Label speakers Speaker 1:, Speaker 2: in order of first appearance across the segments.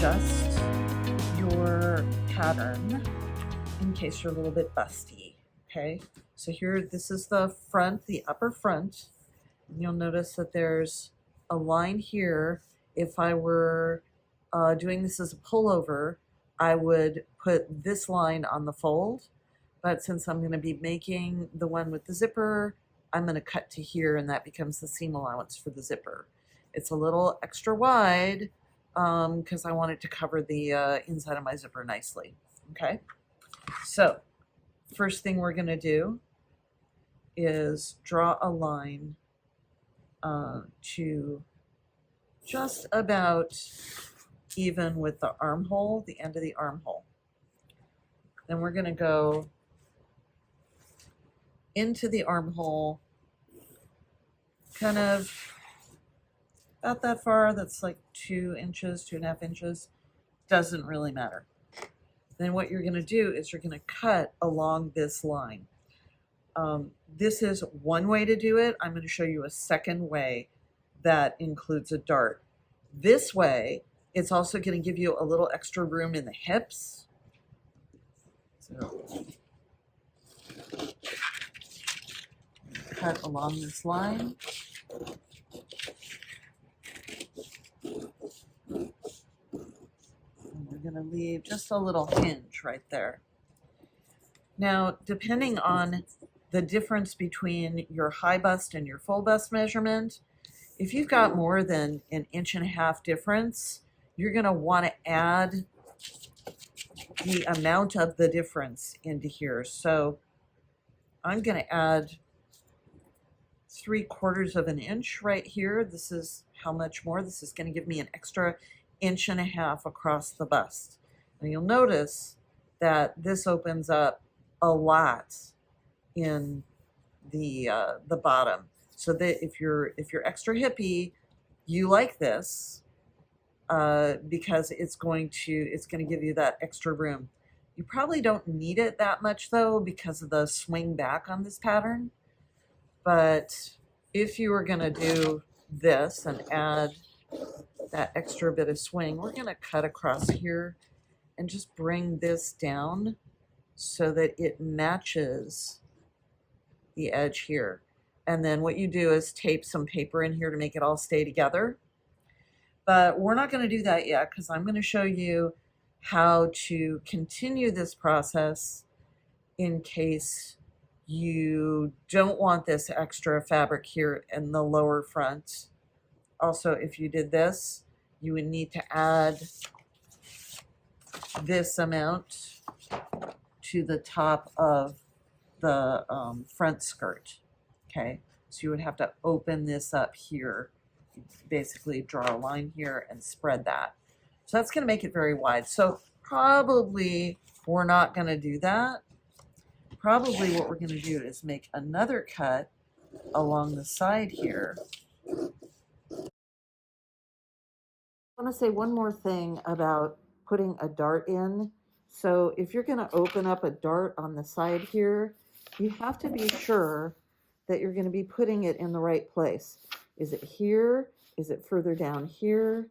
Speaker 1: adjust your pattern in case you're a little bit busty. Okay, so here, this is the front, the upper front. And you'll notice that there's a line here. If I were doing this as a pullover, I would put this line on the fold. But since I'm going to be making the one with the zipper, I'm going to cut to here, and that becomes the seam allowance for the zipper. It's a little extra wide because I want it to cover the inside of my zipper nicely. Okay, so first thing we're going to do is draw a line to just about even with the armhole, the end of the armhole. Then we're going to go into the armhole, kind of about that far. That's like 2 inches, 2.5 inches. Doesn't really matter. Then what you're going to do is you're going to cut along this line. This is one way to do it. I'm going to show you a second way that includes a dart. This way, it's also going to give you a little extra room in the hips. So, cut along this line. And we're going to leave just a little hinge right there. Now, depending on the difference between your high bust and your full bust measurement, if you've got more than 1.5 inches difference, you're going to want to add the amount of the difference into here. So I'm going to add 3/4 inch right here. This is how much more. This is going to give me an extra 1.5 inches across the bust. And you'll notice that this opens up a lot in the bottom, so that if you're extra hippie, you like this because it's going to give you that extra room. You probably don't need it that much though because of the swing back on this pattern. But if you were going to do this and add that extra bit of swing, we're going to cut across here and just bring this down so that it matches the edge here. And then what you do is tape some paper in here to make it all stay together. But we're not going to do that yet because I'm going to show you how to continue this process in case you don't want this extra fabric here in the lower front. Also, if you did this, you would need to add this amount to the top of the front skirt. Okay, so you would have to open this up here, basically draw a line here and spread that. So that's going to make it very wide. So probably we're not going to do that. Probably what we're going to do is make another cut along the side here. I want to say one more thing about putting a dart in. So if you're going to open up a dart on the side here, you have to be sure that you're going to be putting it in the right place. Is it here? Is it further down here?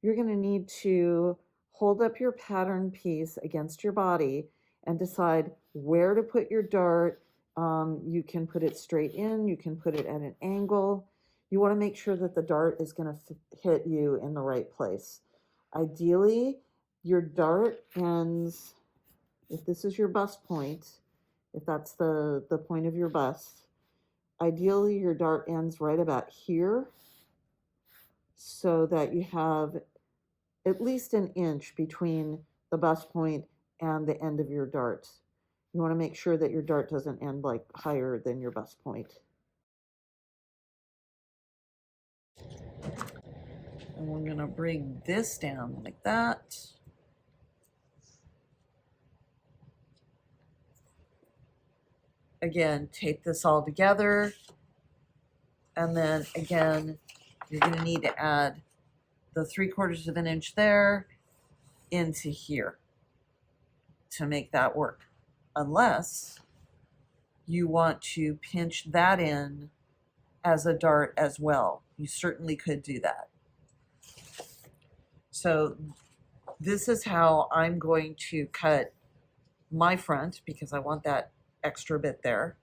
Speaker 1: You're going to need to hold up your pattern piece against your body and decide where to put your dart. You can put it straight in, you can put it at an angle. You want to make sure that the dart is going to hit you in the right place. Ideally, your dart ends, if this is your bust point, if that's the point of your bust, ideally your dart ends right about here so that you have at least 1 inch between the bust point and the end of your dart. You want to make sure that your dart doesn't end like higher than your bust point. And we're going to bring this down like that. Again, tape this all together. And then again, you're going to need to add the 3/4 inch there into here to make that work. Unless you want to pinch that in as a dart as well. You certainly could do that. So this is how I'm going to cut my front because I want that extra bit there,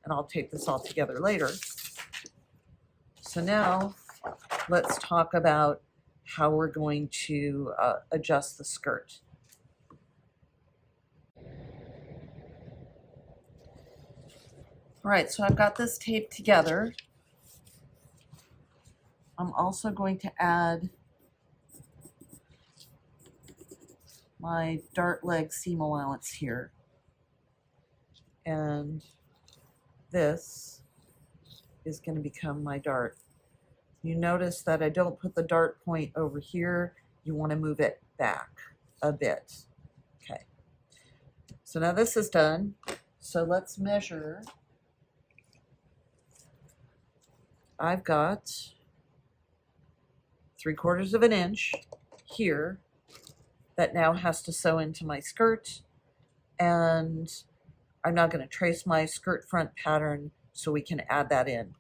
Speaker 1: and I'll tape this all together later. So now let's talk about how we're going to adjust the skirt. All right, so I've got this taped together. I'm also going to add my dart leg seam allowance here. And this is going to become my dart. You notice that I don't put the dart point over here. You want to move it back a bit. Okay. So now this is done. So let's measure. I've got 3/4 of an inch here that now has to sew into my skirt, and I'm now going to trace my skirt front pattern so we can add that in.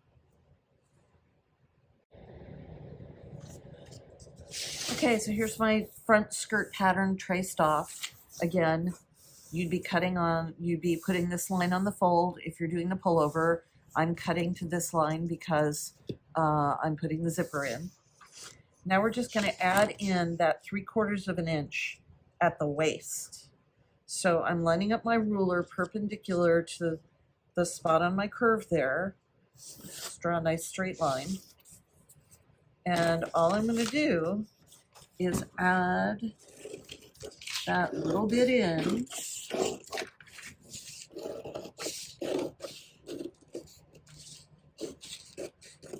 Speaker 1: Okay, so here's my front skirt pattern traced off. Again, you'd be putting this line on the fold if you're doing the pullover. I'm cutting to this line because I'm putting the zipper in. Now we're just going to add in that 3/4 of an inch at the waist. So I'm lining up my ruler perpendicular to the spot on my curve there. Just draw a nice straight line. And all I'm going to do is add that little bit in.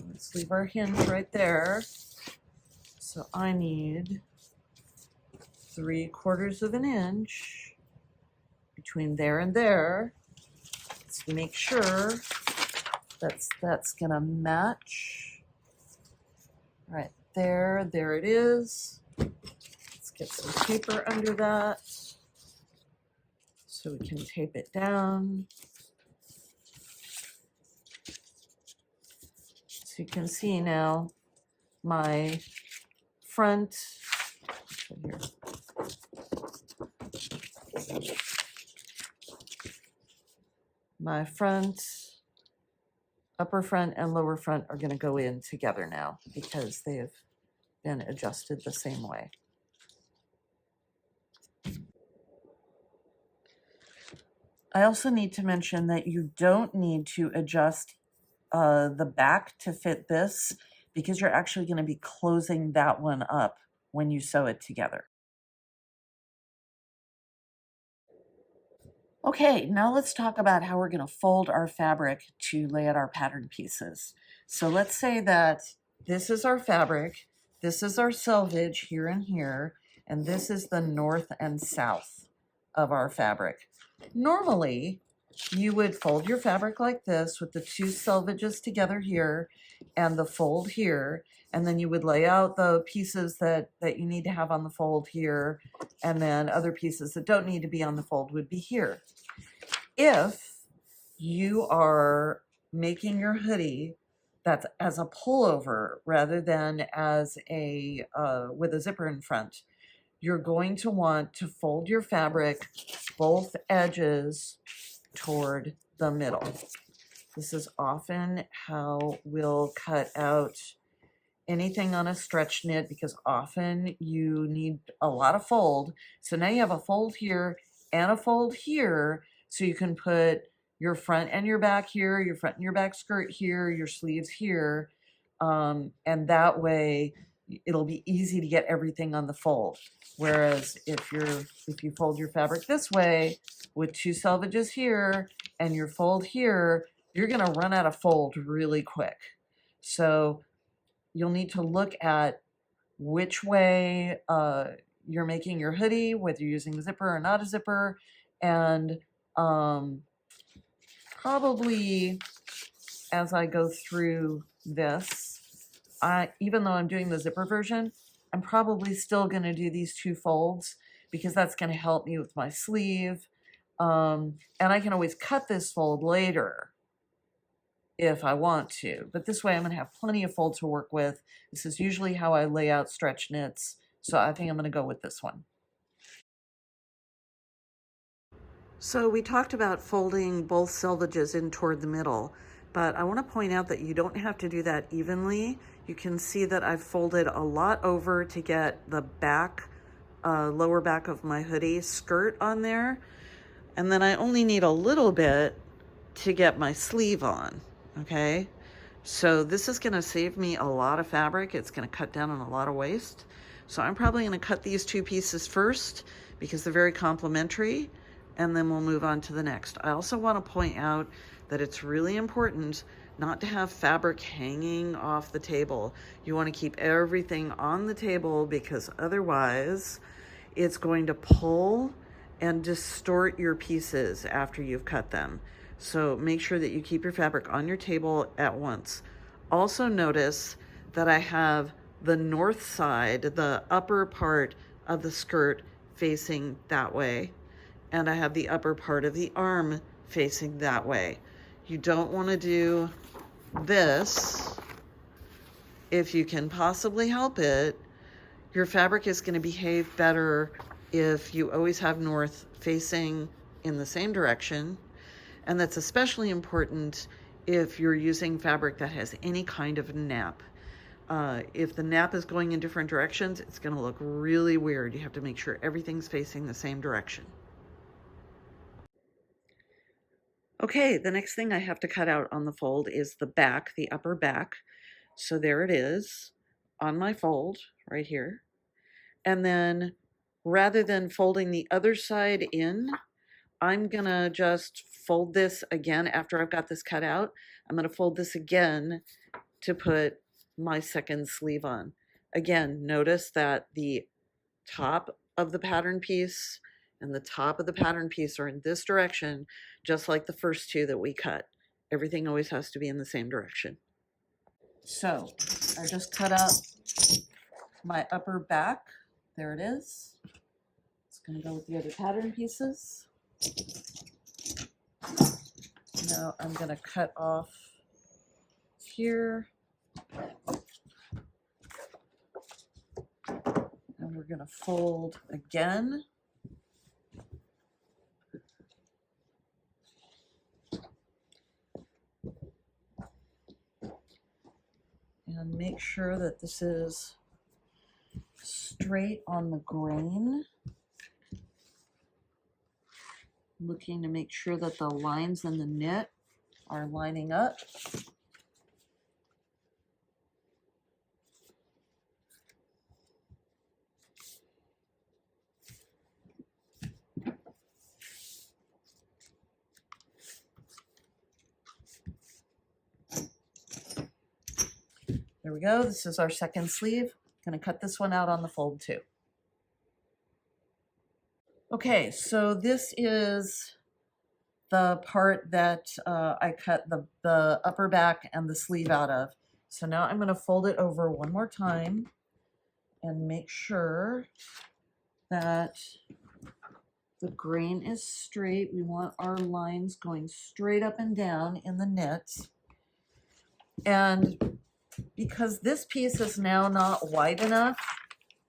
Speaker 1: Let's leave our hinge right there. So I need 3/4 of an inch between there and there. Let's make sure that's gonna match. Right there, there it is. Let's get some paper under that so we can tape it down. So you can see now my front, here. My front, upper front and lower front are going to go in together now because they have been adjusted the same way. I also need to mention that you don't need to adjust the back to fit this because you're actually going to be closing that one up when you sew it together. Okay, now let's talk about how we're going to fold our fabric to lay out our pattern pieces. So let's say that this is our fabric, this is our selvage here and here, and this is the north and south of our fabric. Normally, you would fold your fabric like this with the two selvages together here and the fold here, and then you would lay out the pieces that you need to have on the fold here, and then other pieces that don't need to be on the fold would be here. If you are making your hoodie that's as a pullover rather than as a with a zipper in front, you're going to want to fold your fabric both edges toward the middle. This is often how we'll cut out anything on a stretch knit because often you need a lot of fold. So now you have a fold here and a fold here, so you can put your front and your back here, your front and your back skirt here, your sleeves here, and that way it'll be easy to get everything on the fold. Whereas if you fold your fabric this way with two selvages here and your fold here, you're going to run out of fold really quick. So you'll need to look at which way you're making your hoodie, whether you're using a zipper or not a zipper, and probably as I go through this, even though I'm doing the zipper version, I'm probably still going to do these two folds because that's going to help me with my sleeve. And I can always cut this fold later if I want to, but this way I'm going to have plenty of fold to work with. This is usually how I lay out stretch knits, so I think I'm going to go with this one. So we talked about folding both selvages in toward the middle, but I want to point out that you don't have to do that evenly. You can see that I've folded a lot over to get the back, lower back of my hoodie skirt on there. And then I only need a little bit to get my sleeve on, okay? So this is gonna save me a lot of fabric. It's gonna cut down on a lot of waste. So I'm probably gonna cut these two pieces first because they're very complementary, and then we'll move on to the next. I also wanna point out that it's really important not to have fabric hanging off the table. You wanna keep everything on the table because otherwise it's going to pull and distort your pieces after you've cut them. So make sure that you keep your fabric on your table at once. Also notice that I have the north side, the upper part of the skirt facing that way, and I have the upper part of the arm facing that way. You don't want to do this if you can possibly help it. Your fabric is going to behave better if you always have north facing in the same direction. And that's especially important if you're using fabric that has any kind of nap. If the nap is going in different directions, it's going to look really weird. You have to make sure everything's facing the same direction. Okay, the next thing I have to cut out on the fold is the back, the upper back. So there it is on my fold right here. And then rather than folding the other side in, I'm gonna just fold this again after I've got this cut out. I'm gonna fold this again to put my second sleeve on. Again, notice that the top of the pattern piece and the top of the pattern piece are in this direction, just like the first two that we cut. Everything always has to be in the same direction. So I just cut out my upper back. There it is. It's gonna go with the other pattern pieces. Now I'm gonna cut off here. And we're gonna fold again. And make sure that this is straight on the grain. Looking to make sure that the lines in the knit are lining up. There we go. This is our second sleeve. Going to cut this one out on the fold too. Okay, so this is the part that I cut the upper back and the sleeve out of. So now I'm going to fold it over one more time and make sure that the grain is straight. We want our lines going straight up and down in the knit. And because this piece is now not wide enough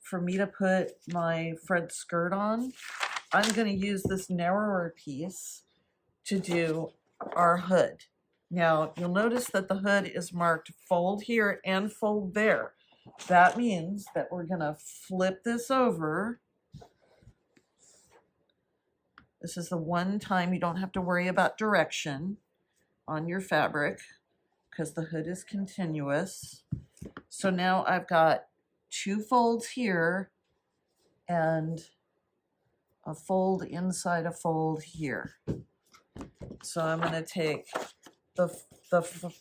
Speaker 1: for me to put my front skirt on, I'm going to use this narrower piece to do our hood. Now, you'll notice that the hood is marked fold here and fold there. That means that we're going to flip this over. This is the one time you don't have to worry about direction on your fabric because the hood is continuous. So now I've got two folds here and a fold inside a fold here. So I'm going to take the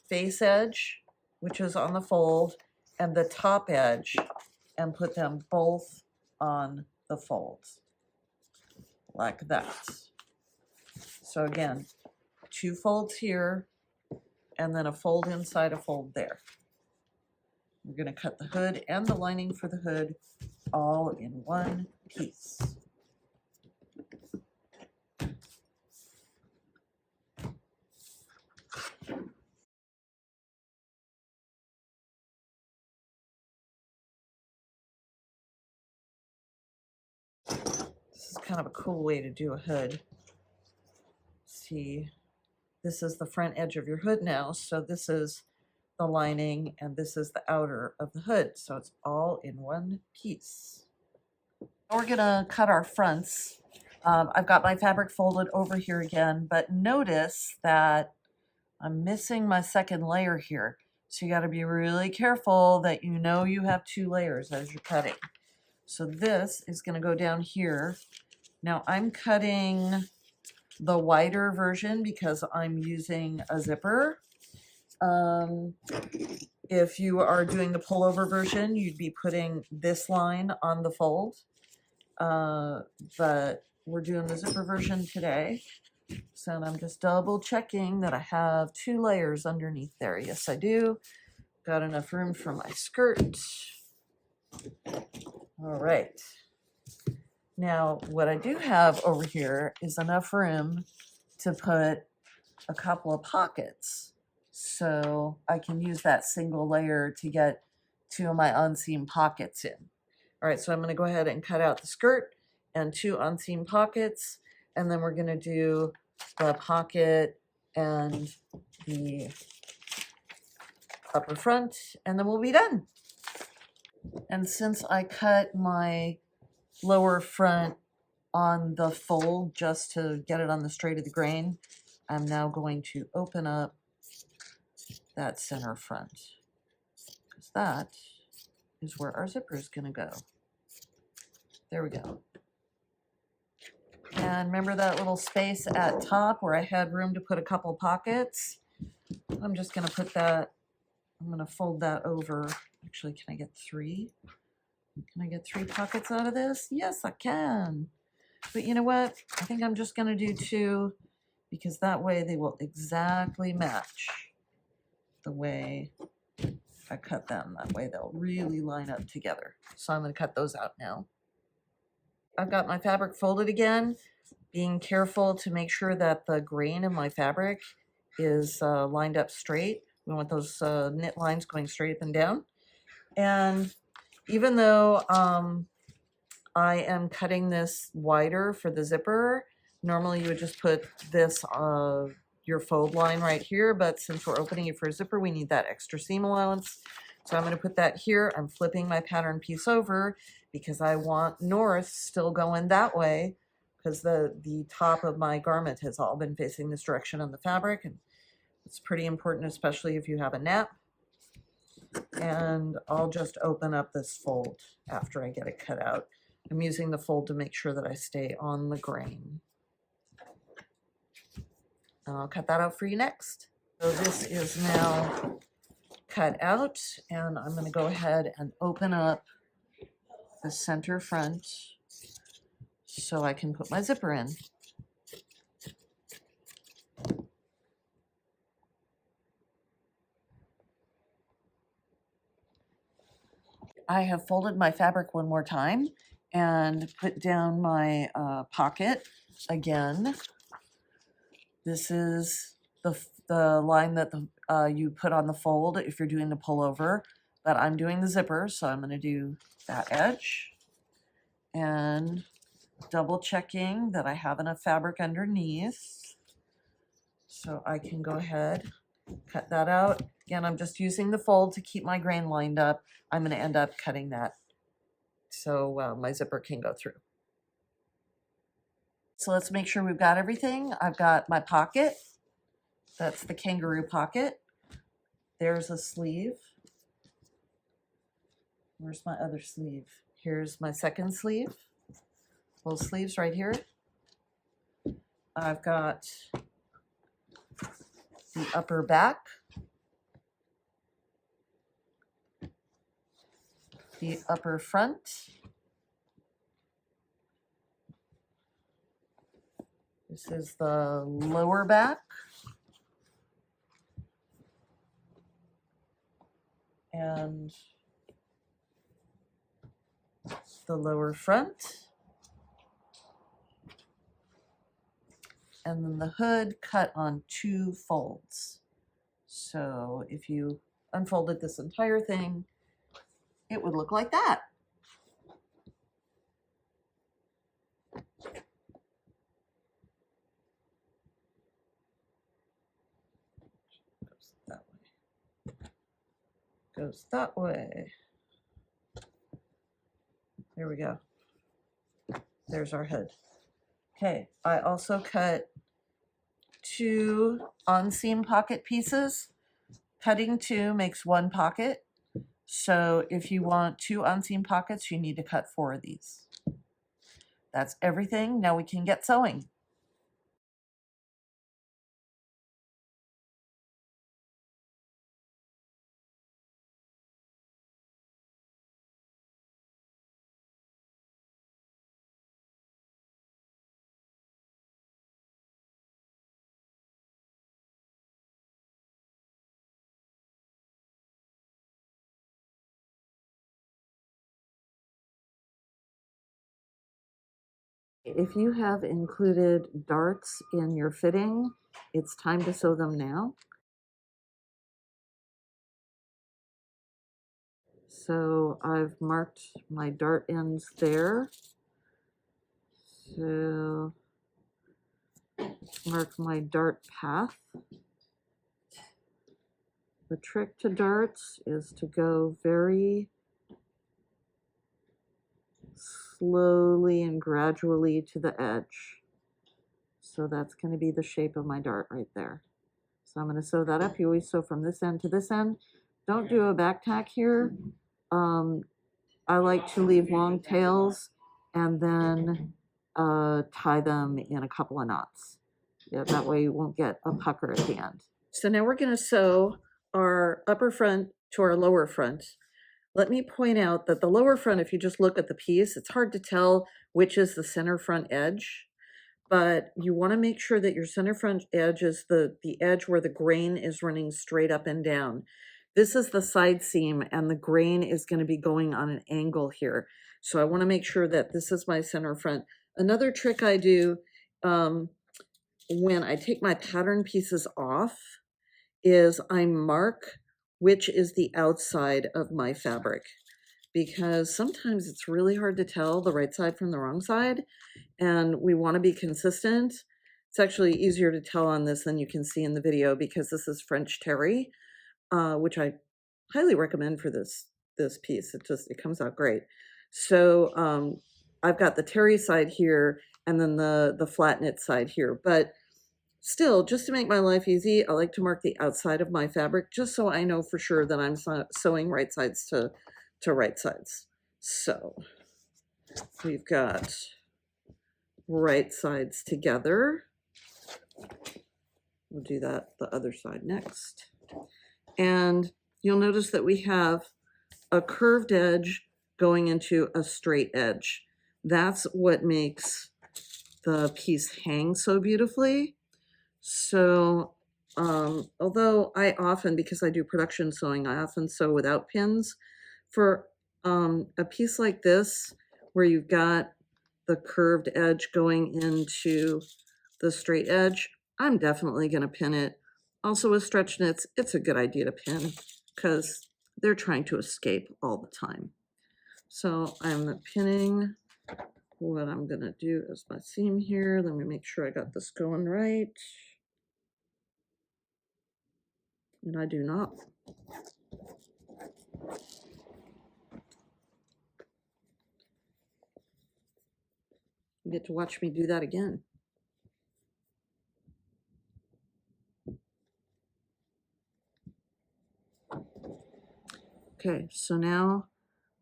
Speaker 1: face edge, which is on the fold, and the top edge, and put them both on the folds, like that. So again, two folds here, and then a fold inside a fold there. We're going to cut the hood and the lining for the hood all in one piece. This is kind of a cool way to do a hood. see, this is the front edge of your hood now. So this is the lining and this is the outer of the hood. So it's all in one piece. We're gonna cut our fronts. I've got my fabric folded over here again, but notice that I'm missing my second layer here. So you gotta be really careful that you know you have 2 layers as you're cutting. So this is gonna go down here. Now I'm cutting the wider version because I'm using a zipper. If you are doing the pullover version, you'd be putting this line on the fold. But we're doing the zipper version today. So I'm just double checking that I have 2 layers underneath there. Yes, I do. Got enough room for my skirt. All right. Now, what I do have over here is enough room to put a couple of pockets. So I can use that single layer to get 2 of my unseam pockets in. All right, so I'm gonna go ahead and cut out the skirt and 2 unseam pockets, and then we're gonna do the pocket and the upper front, and then we'll be done. And since I cut my lower front on the fold just to get it on the straight of the grain, I'm now going to open up that center front, because that is where our zipper is going to go. There we go. And remember that little space at top where I had room to put a couple pockets? I'm just going to put that, I'm going to fold that over. Actually, can I get 3? Can I get 3 pockets out of this? Yes, I can. But you know what? I think I'm just going to do 2, because that way they will exactly match the way I cut them. That way they'll really line up together. So I'm going to cut those out now. I've got my fabric folded again, being careful to make sure that the grain of my fabric is lined up straight. We want those knit lines going straight up and down. And even though I am cutting this wider for the zipper, normally you would just put this your fold line right here, but since we're opening it for a zipper, we need that extra seam allowance. So I'm going to put that here. I'm flipping my pattern piece over because I want north still going that way, because the top of my garment has all been facing this direction on the fabric, and it's pretty important, especially if you have a nap. And I'll just open up this fold after I get it cut out. I'm using the fold to make sure that I stay on the grain. And I'll cut that out for you next. So this is now cut out, and I'm going to go ahead and open up the center front so I can put my zipper in. I have folded my fabric one more time and put down my pocket again. This is the line that you put on the fold if you're doing the pullover, but I'm doing the zipper, so I'm going to do that edge and double checking that I have enough fabric underneath so I can go ahead, cut that out. Again, I'm just using the fold to keep my grain lined up. I'm going to end up cutting that so my zipper can go through. So let's make sure we've got everything. I've got my pocket. That's the kangaroo pocket. There's a sleeve. Where's my other sleeve? Here's my second sleeve. Both sleeves right here. I've got the upper back, the upper front, this is the lower back, and the lower front, and then the hood cut on 2 folds. So if you unfolded this entire thing, it would look like that. goes that way. There we go. There's our hood. Okay, I also cut 2 on-seam pocket pieces. Cutting 2 makes 1 pocket. So if you want 2 on-seam pockets, you need to cut 4 of these. That's everything. Now we can get sewing. If you have included darts in your fitting, it's time to sew them now. So I've marked my dart ends there. So mark my dart path. The trick to darts is to go very slowly and gradually to the edge. So that's going to be the shape of my dart right there. So I'm going to sew that up. You always sew from this end to this end. Don't do a back tack here. I like to leave long tails and then tie them in a couple of knots. Yeah, that way you won't get a pucker at the end. So now we're going to sew our upper front to our lower front. Let me point out that the lower front, if you just look at the piece, it's hard to tell which is the center front edge, but you want to make sure that your center front edge is the edge where the grain is running straight up and down. This is the side seam and the grain is going to be going on an angle here. So I want to make sure that this is my center front. Another trick I do when I take my pattern pieces off is I mark which is the outside of my fabric, because sometimes it's really hard to tell the right side from the wrong side, and we want to be consistent. It's actually easier to tell on this than you can see in the video because this is French terry, which I highly recommend for this piece. It comes out great. So I've got the terry side here and then the flat knit side here, but still, just to make my life easy, I like to mark the outside of my fabric just so I know for sure that I'm sewing right sides to right sides. So we've got right sides together. We'll do that the other side next. And you'll notice that we have a curved edge going into a straight edge. That's what makes the piece hang so beautifully. So although I often, because I do production sewing, I often sew without pins. For a piece like this, where you've got the curved edge going into the straight edge, I'm definitely going to pin it. Also with stretch knits, it's a good idea to pin because they're trying to escape all the time. So I'm pinning. What I'm going to do is my seam here. Let me make sure I got this going right. And I do not. You get to watch me do that again. Okay, so now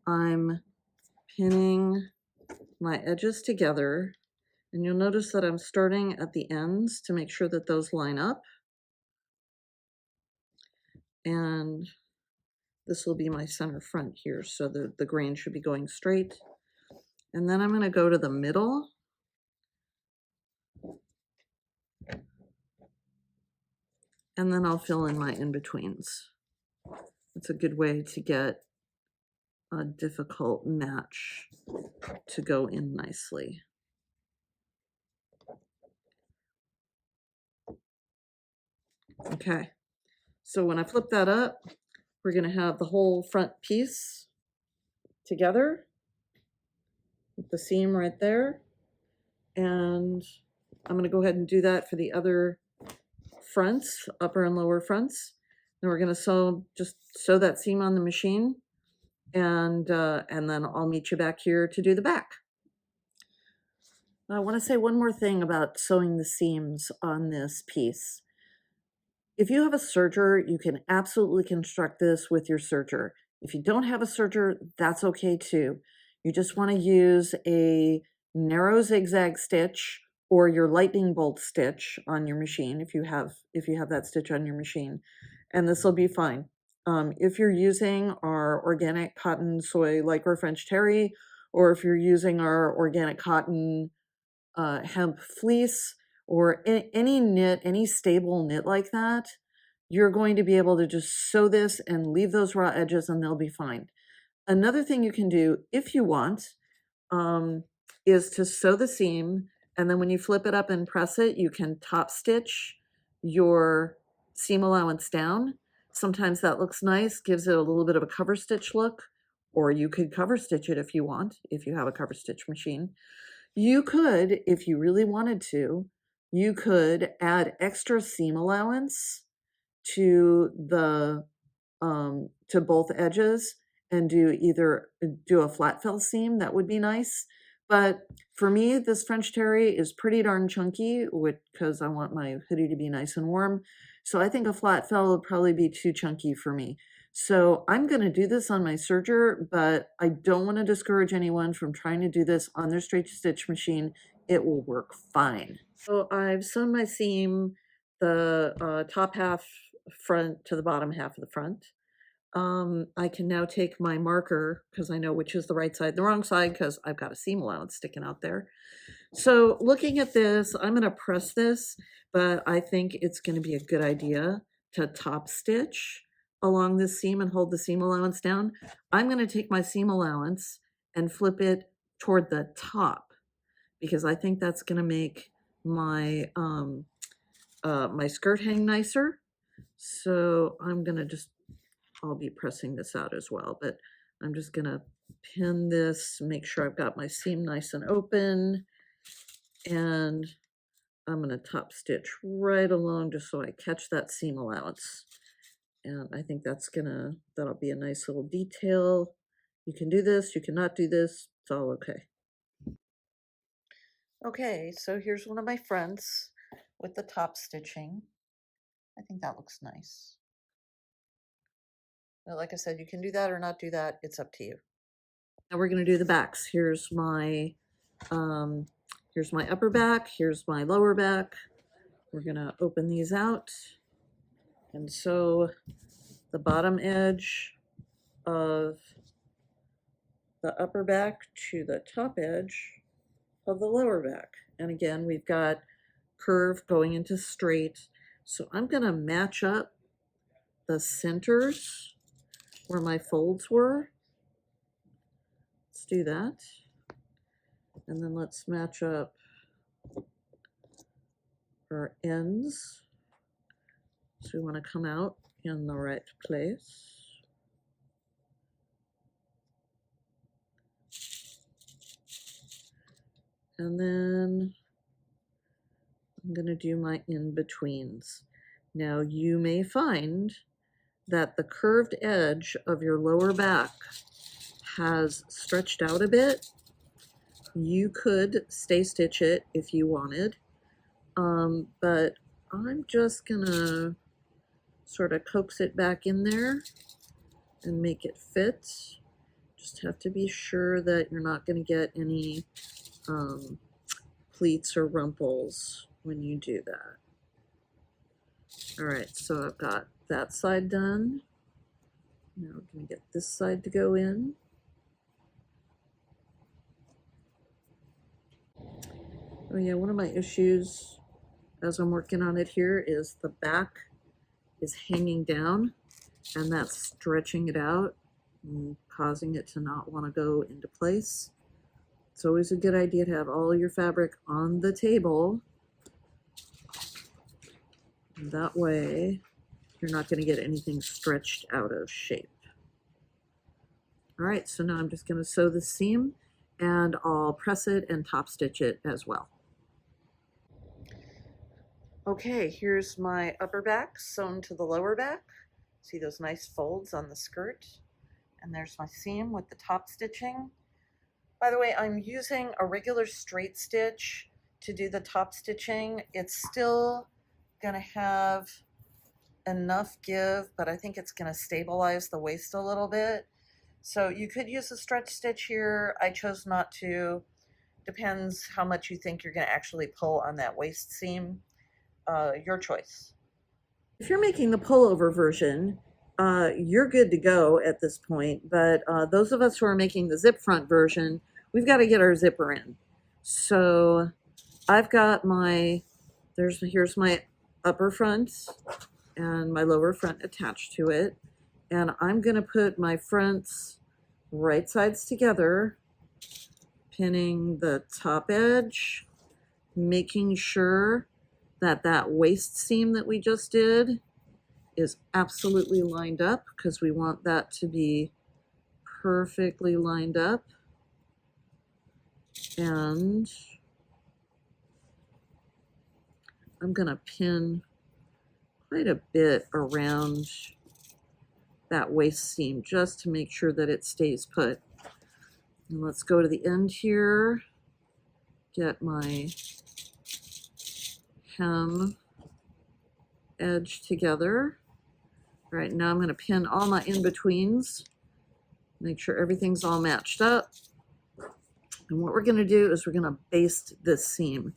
Speaker 1: I'm pinning my edges together, and you'll notice that I'm starting at the ends to make sure that those line up. And this will be my center front here, so the grain should be going straight. And then I'm going to go to the middle. And then I'll fill in my in-betweens. It's a good way to get a difficult match to go in nicely. Okay, so when I flip that up, we're going to have the whole front piece together with the seam right there. And I'm going to go ahead and do that for the other fronts, upper and lower fronts. Then we're going to just sew that seam on the machine, and then I'll meet you back here to do the back. I want to say one more thing about sewing the seams on this piece. If you have a serger, you can absolutely construct this with your serger. If you don't have a serger, that's okay too. You just want to use a narrow zigzag stitch or your lightning bolt stitch on your machine if you have that stitch on your machine, and this will be fine. If you're using our organic cotton soy lycra French terry, or if you're using our organic cotton hemp fleece, or any knit, any stable knit like that, you're going to be able to just sew this and leave those raw edges and they'll be fine. Another thing you can do if you want is to sew the seam, and then when you flip it up and press it, you can top stitch your seam allowance down. Sometimes that looks nice, gives it a little bit of a cover stitch look, or you could cover stitch it if you want, if you have a cover stitch machine. You could, if you really wanted to, you could add extra seam allowance to the to both edges and do a flat fell seam. That would be nice. But for me, this French terry is pretty darn chunky because I want my hoodie to be nice and warm. So I think a flat fell would probably be too chunky for me. So I'm going to do this on my serger, but I don't want to discourage anyone from trying to do this on their straight stitch machine. It will work fine. So I've sewn my seam, the top half front to the bottom half of the front. I can now take my marker, because I know which is the right side, the wrong side, because I've got a seam allowance sticking out there. So looking at this, I'm going to press this, but I think it's going to be a good idea to top stitch along this seam and hold the seam allowance down. I'm going to take my seam allowance and flip it toward the top, because I think that's going to make my my skirt hang nicer. So I'm going to I'll be pressing this out as well, but I'm just going to pin this, make sure I've got my seam nice and open, and I'm going to top stitch right along just so I catch that seam allowance. And I think that'll be a nice little detail. You can do this, you cannot do this, it's all okay. Okay, so here's one of my fronts with the top stitching. I think that looks nice. But like I said, you can do that or not do that, it's up to you. Now we're going to do the backs. Here's my upper back, here's my lower back. We're going to open these out and sew the bottom edge of the upper back to the top edge of the lower back. And again, we've got curve going into straight. So I'm going to match up the centers where my folds were. Let's do that. And then let's match up our ends. So we want to come out in the right place. And then I'm going to do my in-betweens. Now you may find that the curved edge of your lower back has stretched out a bit. You could stay stitch it if you wanted, but I'm just gonna sort of coax it back in there and make it fit. Just have to be sure that you're not going to get any pleats or rumples when you do that. All right, so I've got that side done. Now I'm going to get this side to go in. Oh yeah, one of my issues as I'm working on it here is the back is hanging down, and that's stretching it out and causing it to not want to go into place. It's always a good idea to have all your fabric on the table. And that way you're not going to get anything stretched out of shape. All right, so now I'm just going to sew the seam, and I'll press it and top stitch it as well. Okay, here's my upper back sewn to the lower back. See those nice folds on the skirt? And there's my seam with the top stitching. By the way, I'm using a regular straight stitch to do the top stitching. It's still gonna have enough give, but I think it's gonna stabilize the waist a little bit. So you could use a stretch stitch here. I chose not to. Depends how much you think you're gonna actually pull on that waist seam. Your choice. If you're making the pullover version, you're good to go at this point, but those of us who are making the zip front version, we've got to get our zipper in. So I've got my, here's my upper front and my lower front attached to it. And I'm going to put my fronts right sides together, pinning the top edge, making sure that that waist seam that we just did is absolutely lined up, because we want that to be perfectly lined up. And I'm going to pin quite a bit around that waist seam just to make sure that it stays put. And let's go to the end here, get my hem edge together. All right, now I'm going to pin all my in-betweens, make sure everything's all matched up. And what we're going to do is we're going to baste this seam.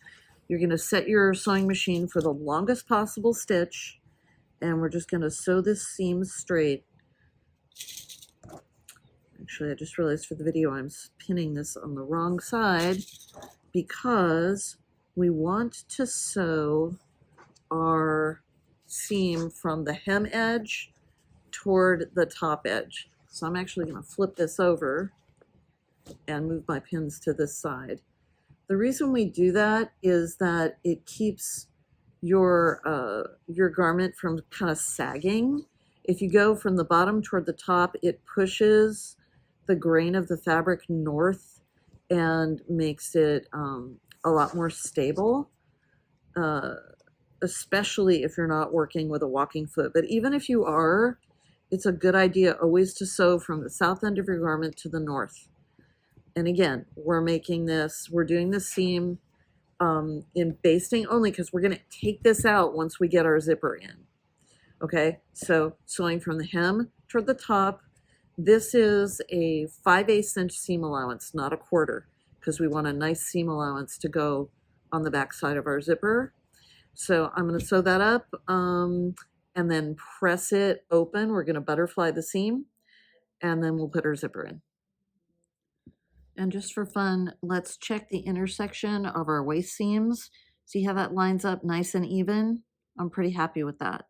Speaker 1: You're going to set your sewing machine for the longest possible stitch, and we're just going to sew this seam straight. Actually, I just realized for the video I'm pinning this on the wrong side, because we want to sew our seam from the hem edge toward the top edge. So I'm actually going to flip this over and move my pins to this side. The reason we do that is that it keeps your garment from kind of sagging. If you go from the bottom toward the top, it pushes the grain of the fabric north and makes it a lot more stable, especially if you're not working with a walking foot. But even if you are, it's a good idea always to sew from the south end of your garment to the north. And again, we're doing the seam in basting only, because we're going to take this out once we get our zipper in. Okay, so sewing from the hem toward the top. This is a 5/8 inch seam allowance, not a quarter, because we want a nice seam allowance to go on the back side of our zipper. So I'm going to sew that up and then press it open. We're going to butterfly the seam, and then we'll put our zipper in. And just for fun, let's check the intersection of our waist seams. See how that lines up nice and even? I'm pretty happy with that.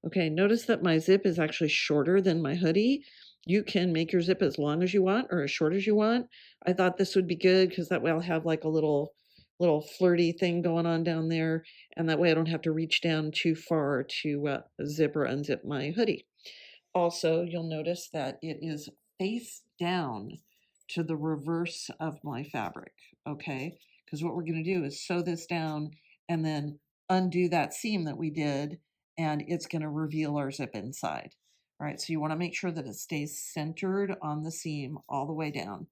Speaker 1: Okay, notice that my zip is actually shorter than my hoodie. You can make your zip as long as you want or as short as you want. I thought this would be good because that way I'll have like a little flirty thing going on down there, and that way I don't have to reach down too far to zip or unzip my hoodie. Also, you'll notice that it is face down to the reverse of my fabric, okay? Because what we're going to do is sew this down and then undo that seam that we did, and it's going to reveal our zip inside. All right, so you want to make sure that it stays centered on the seam all the way down.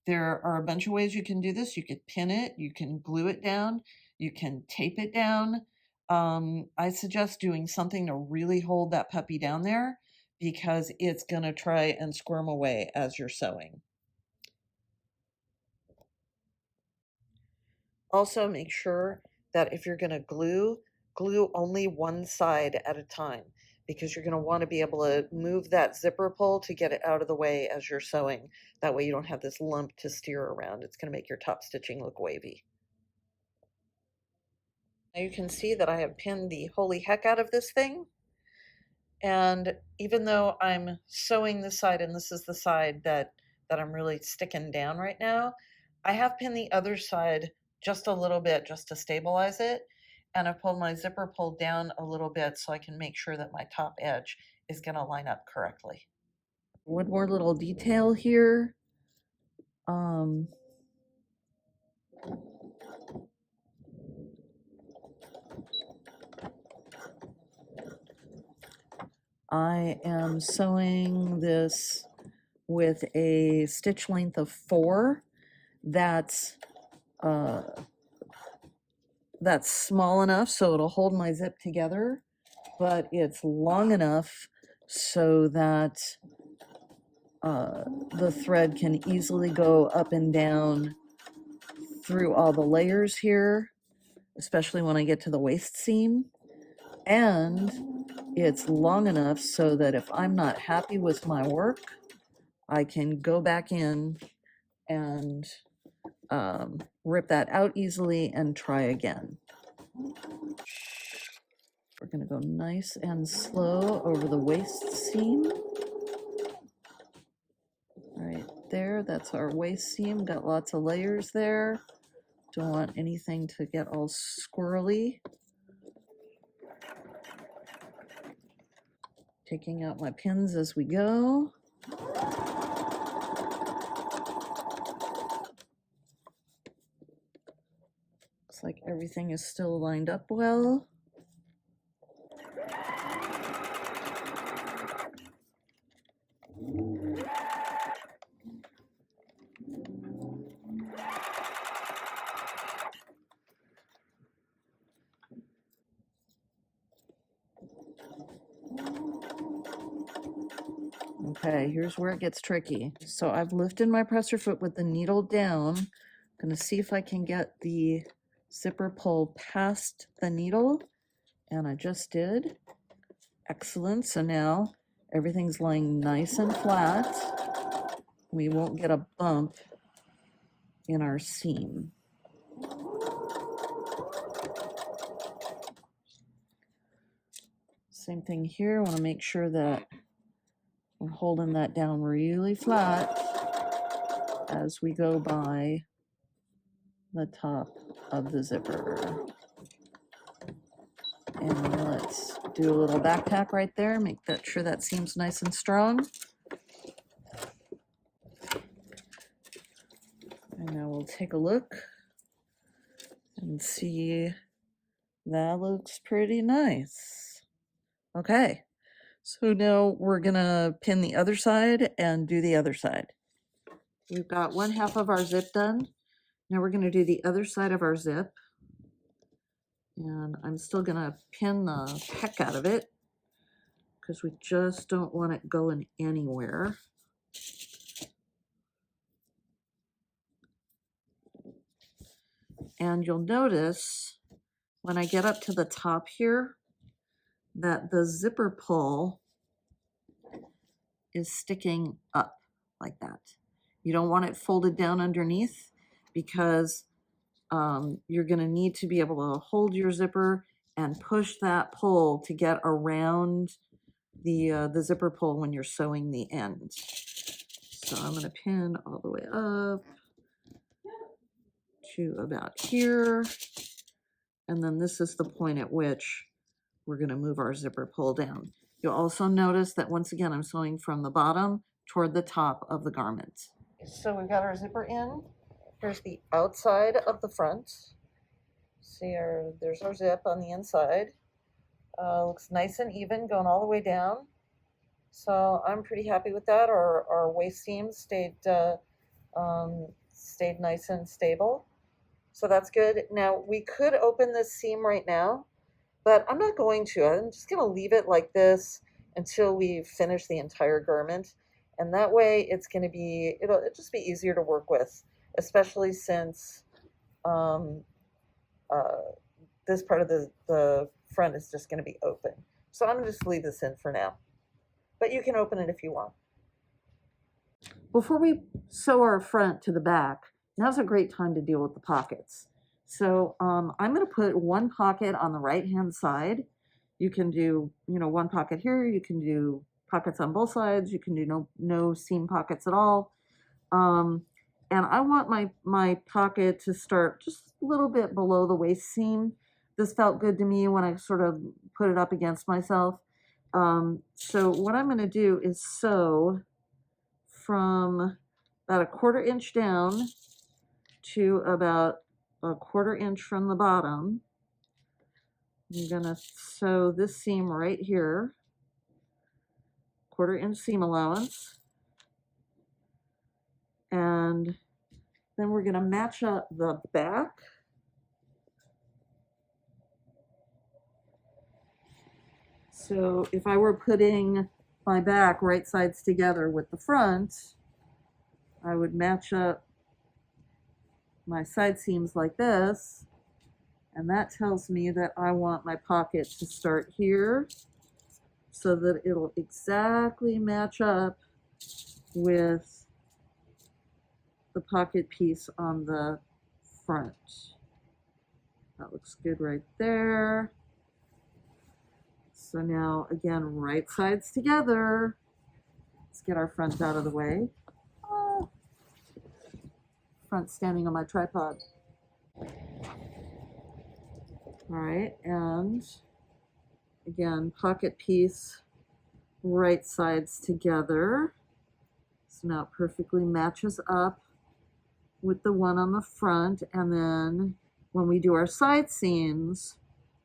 Speaker 1: There are a bunch of ways you can do this. You could pin it, you can glue it down, you can tape it down. I suggest doing something to really hold that puppy down there, because it's going to try and squirm away as you're sewing. Also, make sure that if you're going to glue only one side at a time, because you're going to want to be able to move that zipper pull to get it out of the way as you're sewing. That way you don't have this lump to steer around. It's going to make your top stitching look wavy. Now you can see that I have pinned the holy heck out of this thing. And even though I'm sewing this side, and this is the side that I'm really sticking down right now, I have pinned the other side just a little bit just to stabilize it. And I've pulled my zipper pulled down a little bit so I can make sure that my top edge is going to line up correctly. One more little detail here. I am sewing this with a stitch length of 4. That's small enough so it'll hold my zip together, but it's long enough so that the thread can easily go up and down through all the layers here, especially when I get to the waist seam. And it's long enough so that if I'm not happy with my work, I can go back in and rip that out easily and try again. We're going to go nice and slow over the waist seam. Right there, that's our waist seam. Got lots of layers there. Don't want anything to get all squirrely. Taking out my pins as we go. Looks like everything is still lined up well. Okay, here's where it gets tricky. So I've lifted my presser foot with the needle down. I'm gonna see if I can get the zipper pull past the needle, and I just did. Excellent. So now everything's lying nice and flat. We won't get a bump in our seam. Same thing here. I want to make sure that I'm holding that down really flat as we go by the top of the zipper. And let's do a little back tack right there, make that sure that seam's nice and strong. And now we'll take a look and see. That looks pretty nice. Okay, so now we're gonna pin the other side and do the other side. We've got 1/2 of our zip done. Now we're gonna do the other side of our zip. And I'm still gonna pin the heck out of it because we just don't want it going anywhere. And you'll notice when I get up to the top here that the zipper pull is sticking up like that. You don't want it folded down underneath because you're going to need to be able to hold your zipper and push that pull to get around the zipper pull when you're sewing the end. So I'm going to pin all the way up to about here. And then this is the point at which we're going to move our zipper pull down. You'll also notice that once again, I'm sewing from the bottom toward the top of the garment. So we've got our zipper in. Here's the outside of the front. See, there's our zip on the inside. Looks nice and even, going all the way down. So I'm pretty happy with that. Our waist seam stayed nice and stable. So that's good. Now we could open this seam right now, but I'm not going to. I'm just going to leave it like this until we finish the entire garment. And that way it's going to be, it'll just be easier to work with, especially since this part of the front is just going to be open. So I'm going to just leave this in for now. But you can open it if you want. Before we sew our front to the back, now's a great time to deal with the pockets. So I'm going to put one pocket on the right-hand side. You can do, one pocket here. You can do pockets on both sides. You can do no seam pockets at all. And I want my pocket to start just a little bit below the waist seam. This felt good to me when I sort of put it up against myself. So what I'm going to do is sew from about 1/4 inch down to about 1/4 inch from the bottom. I'm going to sew this seam right here. 1/4 inch seam allowance. And then we're going to match up the back. So if I were putting my back right sides together with the front, I would match up my side seams like this, and that tells me that I want my pocket to start here so that it'll exactly match up with the pocket piece on the front. That looks good right there. So now, again, right sides together. Let's get our front out of the way. Oh, front standing on my tripod. All right, and again, pocket piece, right sides together. So now it perfectly matches up with the one on the front. And then when we do our side seams,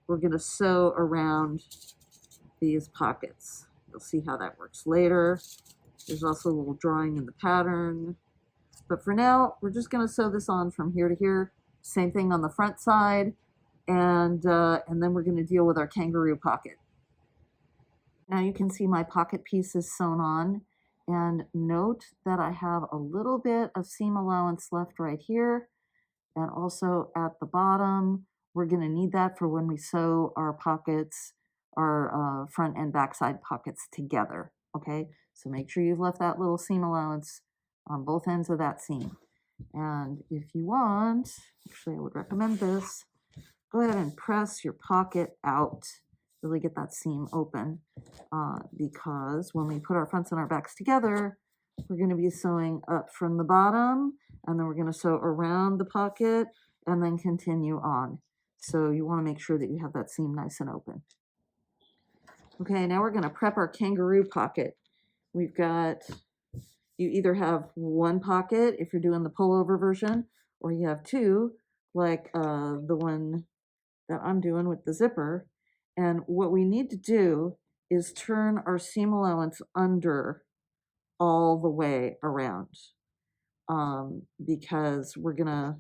Speaker 1: we're going to sew around these pockets. You'll see how that works later. There's also a little drawing in the pattern. But for now, we're just going to sew this on from here to here. Same thing on the front side. And then we're going to deal with our kangaroo pocket. Now you can see my pocket piece is sewn on. And note that I have a little bit of seam allowance left right here. And also at the bottom, we're going to need that for when we sew our pockets, our front and back side pockets together. Okay, so make sure you've left that little seam allowance on both ends of that seam. And if you want, actually I would recommend this, go ahead and press your pocket out, really get that seam open, because when we put our fronts and our backs together, we're going to be sewing up from the bottom, and then we're going to sew around the pocket and then continue on. So you want to make sure that you have that seam nice and open. Okay, now we're going to prep our kangaroo pocket. We've got, you either have one pocket if you're doing the pullover version, or you have two, like the one that I'm doing with the zipper. And what we need to do is turn our seam allowance under all the way around, because we're gonna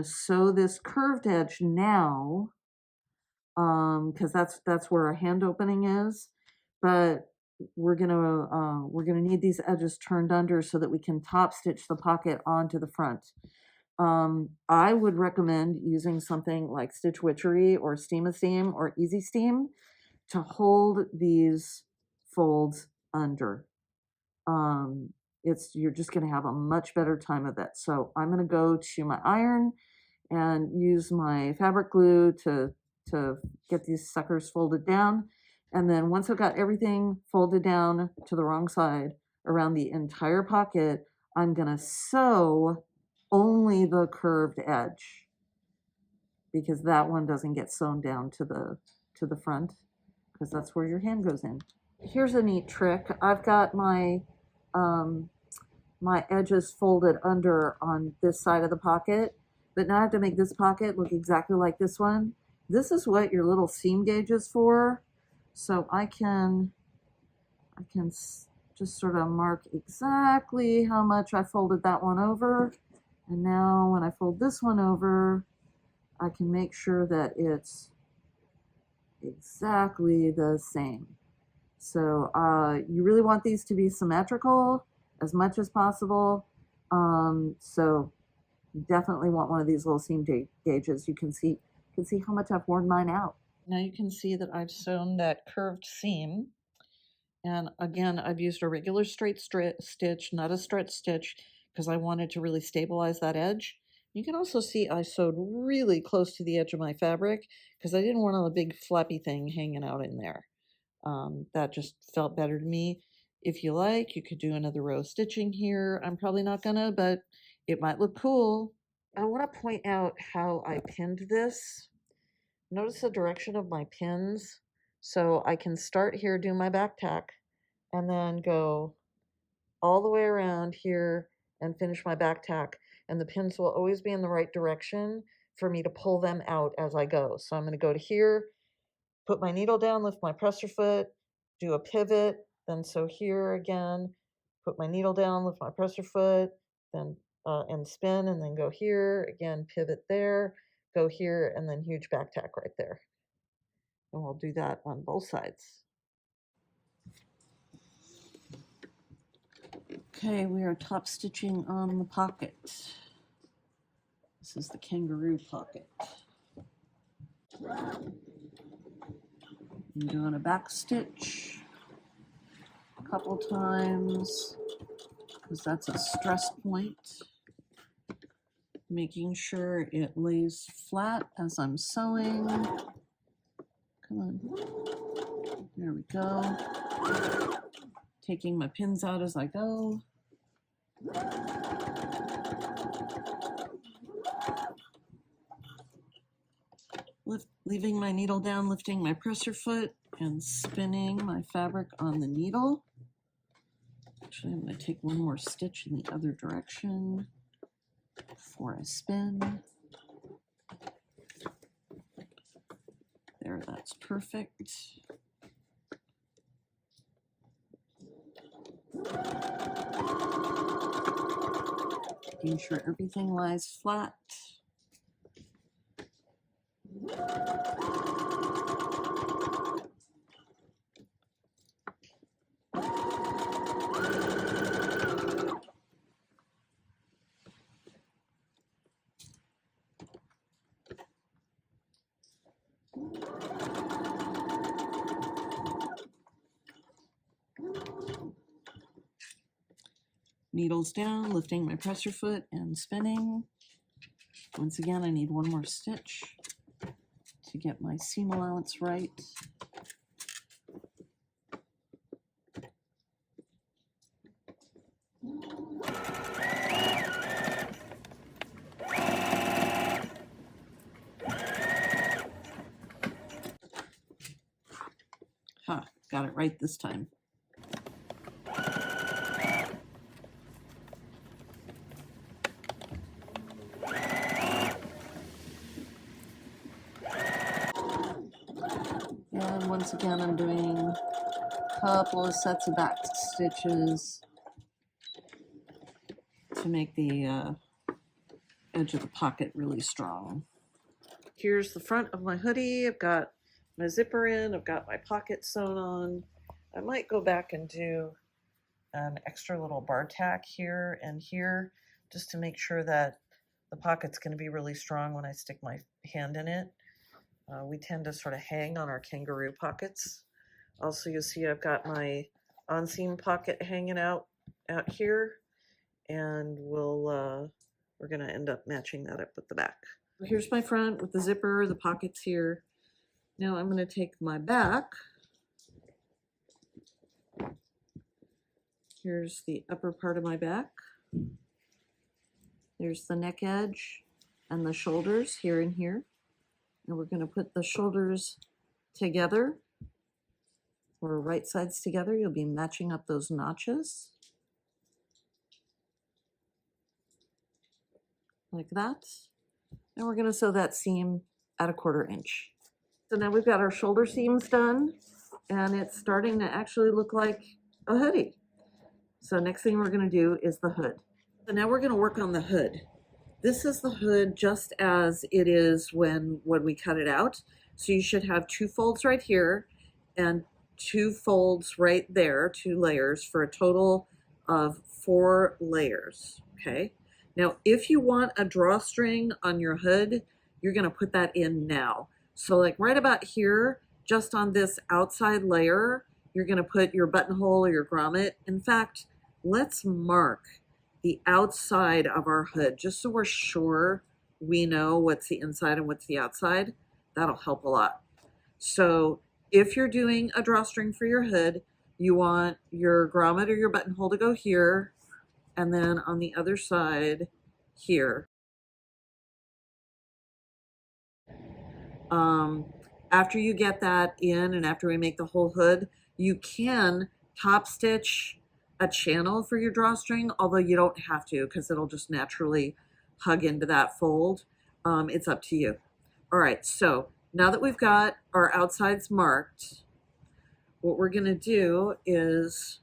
Speaker 1: sew this curved edge now, because that's where our hand opening is. But we're gonna need these edges turned under so that we can top stitch the pocket onto the front. I would recommend using something like Stitch Witchery or Steam a Steam or Easy Steam to hold these folds under. You're just going to have a much better time of it. So I'm going to go to my iron and use my fabric glue to get these suckers folded down. And then once I've got everything folded down to the wrong side around the entire pocket, I'm going to sew only the curved edge, because that one doesn't get sewn down to the front, because that's where your hand goes in. Here's a neat trick. I've got my my edges folded under on this side of the pocket, but now I have to make this pocket look exactly like this one. This is what your little seam gauge is for. So I can just sort of mark exactly how much I folded that one over. And now when I fold this one over, I can make sure that it's exactly the same. So you really want these to be symmetrical as much as possible. So you definitely want one of these little seam gauges. You can see how much I've worn mine out. Now you can see that I've sewn that curved seam. And again, I've used a regular straight stitch, not a stretch stitch, because I wanted to really stabilize that edge. You can also see I sewed really close to the edge of my fabric because I didn't want a big flappy thing hanging out in there. That just felt better to me. If you like, you could do another row of stitching here. I'm probably not gonna, but it might look cool. I want to point out how I pinned this. Notice the direction of my pins. So I can start here, do my back tack, and then go all the way around here and finish my back tack. And the pins will always be in the right direction for me to pull them out as I go. So I'm going to go to here, put my needle down, lift my presser foot, do a pivot, Then so here again, put my needle down, lift my presser foot, then and spin, and then go here, again, pivot there, go here, and then huge back tack right there. And we'll do that on both sides. Okay, we are top stitching on the pocket. This is the kangaroo pocket. I'm doing a back stitch a couple times because that's a stress point. Making sure it lays flat as I'm sewing. Come on. There we go. Taking my pins out as I go. Leaving my needle down, lifting my presser foot, and spinning my fabric on the needle. Actually, I'm going to take one more stitch in the other direction before I spin. There, that's perfect. Making sure everything lies flat. Needles down, lifting my presser foot and spinning. Once again, I need one more stitch to get my seam allowance right. Huh, got it right this time. And once again, I'm doing a couple of sets of back stitches to make the edge of the pocket really strong. Here's the front of my hoodie. I've got my zipper in, I've got my pocket sewn on. I might go back and do an extra little bar tack here and here just to make sure that the pocket's going to be really strong when I stick my hand in it. We tend to sort of hang on our kangaroo pockets. Also, you'll see I've got my on-seam pocket hanging out here, and we're going to end up matching that up with the back. Here's my front with the zipper, the pockets here. Now I'm going to take my back. Here's the upper part of my back. There's the neck edge and the shoulders here and here. And we're going to put the shoulders together, or right sides together. You'll be matching up those notches like that. And we're going to sew that seam at 1/4 inch. So now we've got our shoulder seams done, and it's starting to actually look like a hoodie. So next thing we're going to do is the hood. So now we're going to work on the hood. This is the hood just as it is when we cut it out. So you should have 2 folds right here and 2 folds right there, 2 layers, for a total of 4 layers, okay? Now, if you want a drawstring on your hood, you're gonna put that in now. So like right about here, just on this outside layer, you're gonna put your buttonhole or your grommet. In fact, let's mark the outside of our hood just so we're sure we know what's the inside and what's the outside. That'll help a lot. So if you're doing a drawstring for your hood, you want your grommet or your buttonhole to go here, and then on the other side here. After you get that in and after we make the whole hood, you can top stitch a channel for your drawstring, although you don't have to because it'll just naturally hug into that fold. It's up to you. All right, so now that we've got our outsides marked, what we're gonna do is